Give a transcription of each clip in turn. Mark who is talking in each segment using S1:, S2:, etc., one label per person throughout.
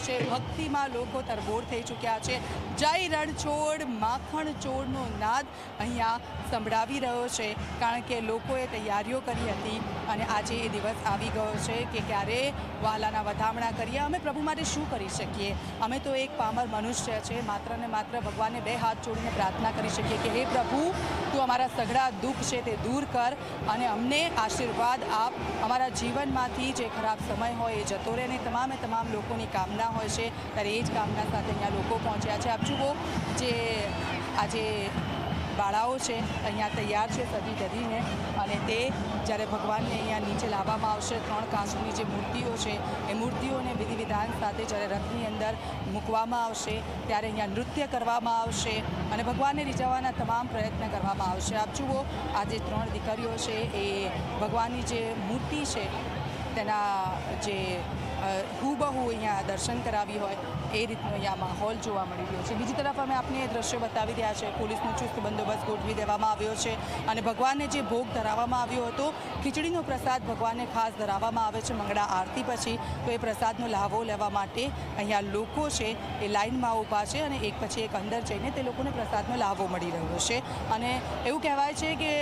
S1: છે, ભક્તિમાં લોકો તરબોળ થઈ ચૂક્યા છે। જય રણછોડ માખણ ચોરનો નાદ અહીંયા સંભળાવી રહ્યો છે, કારણ કે લોકોએ તૈયારીઓ કરી હતી અને આજે એ દિવસ આવી ગયો છે કે ક્યારે વાલાના વધામણા કરીએ। અમે પ્રભુ માટે શું કરી શકીએ? અમે તો એક પામર મનુષ્ય છે, માત્ર ને માત્ર ભગવાનને બે હાથ જોડીને પ્રાર્થના કરી શકીએ કે હે પ્રભુ, તું અમારા સઘળા દુઃખ છે તે દૂર કર અને અમને આશીર્વાદ આપ। અમારા જીવનમાંથી જે ખરાબ સમય હોય એ જતો રહે અને તમામ લોકોની કામના હોય છે, ત્યારે એ જ કામના સાથે અહીંયા લોકો પહોંચ્યા છે। આપ જુઓ, જે આજે બાળાઓ છે અહીંયા તૈયાર છે સજી ધજીને, અને તે જ્યારે ભગવાનને અહીંયા નીચે લાવવામાં આવશે, 3 કાંસની જે મૂર્તિઓ છે એ મૂર્તિઓને વિધિ વિધાન સાથે જ્યારે રથની અંદર મૂકવામાં આવશે ત્યારે અહીંયા નૃત્ય કરવામાં આવશે અને ભગવાનને રીઝવવાના તમામ પ્રયત્ન કરવામાં આવશે। આપ જુઓ, આ જે 3 દીકરીઓ છે એ ભગવાનની જે મૂર્તિ છે તેના જે હૂબહુ અહીંયા દર્શન કરાવી હોય એ રીતનો અહીંયા માહોલ જોવા મળી રહ્યો છે। બીજી તરફ અમે આપને એ દ્રશ્યો બતાવી રહ્યા છે, પોલીસનો ચુસ્ત બંદોબસ્ત ગોઠવી દેવામાં આવ્યો છે અને ભગવાનને જે ભોગ ધરાવવામાં આવ્યો હતો, ખીચડીનો પ્રસાદ ભગવાનને ખાસ ધરાવવામાં આવે છે મંગળા આરતી પછી, તો એ પ્રસાદનો લાભો લેવા માટે અહીંયા લોકો છે એ લાઇનમાં ઊભા છે અને એક પછી એક અંદર જઈને તે લોકોને પ્રસાદનો લાભો મળી રહ્યો છે। અને એવું કહેવાય છે કે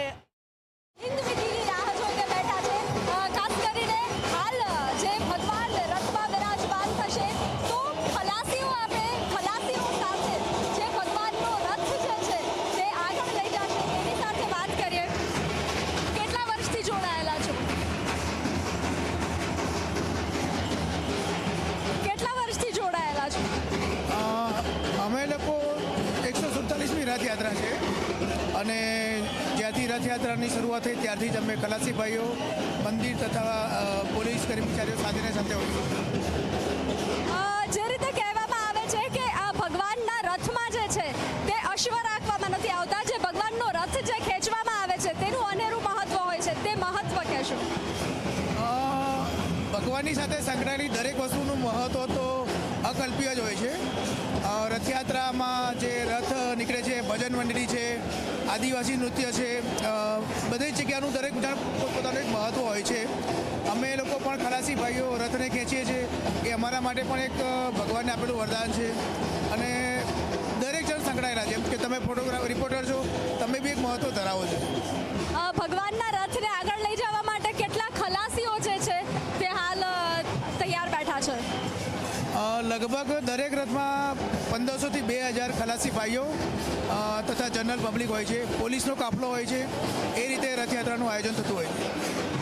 S2: અમે લોકો 147મી રથયાત્રા છે અને જ્યાંથી રથયાત્રાની શરૂઆત થઈ ત્યારથી જ અમે ખલાસી ભાઈઓ મંદિર તથા પોલીસ કર્મચારીઓ સાથે હોઈએ।
S3: જે રીતે કહેવામાં આવે છે કે આ ભગવાનના રથમાં જે છે તે અશ્વ રાખવામાં નથી આવતા, જે ભગવાનનો રથ જે ખેંચવામાં આવે છે તેનું અનેરું મહત્વ હોય છે, તે મહત્વ કહેશો?
S2: ભગવાનની સાથે સંકળાયેલી દરેક વસ્તુનું મહત્ત્વ તો અકલ્પ્ય જ હોય છે। રથયાત્રામાં જે રથ નીકળે છે, ભજન મંડળી છે, આદિવાસી નૃત્ય છે, બધી જગ્યાનું દરેક પોતપોતાનું એક મહત્ત્વ હોય છે। અમે લોકો પણ ખલાસી ભાઈઓ રથને ખેંચીએ છીએ, એ અમારા માટે પણ એક ભગવાનને આપેલું વરદાન છે અને દરેક જણ સંકળાયેલા, જેમ કે તમે ફોટોગ્રાફર રિપોર્ટર છો, તમે બી એક મહત્ત્વ ધરાવો છો।
S3: ભગવાનના રથને આગળ લઈ જવા માટે કેટલા ખલાસીઓ જે છે તે હાલ તૈયાર બેઠા છે?
S2: લગભગ દરેક રથમાં 1500થી 2000 ખલાસી ભાઈઓ તથા જનરલ પબ્લિક હોય છે, પોલીસનો કાફલો હોય છે, એ રીતે રથયાત્રાનું આયોજન થતું હોય છે।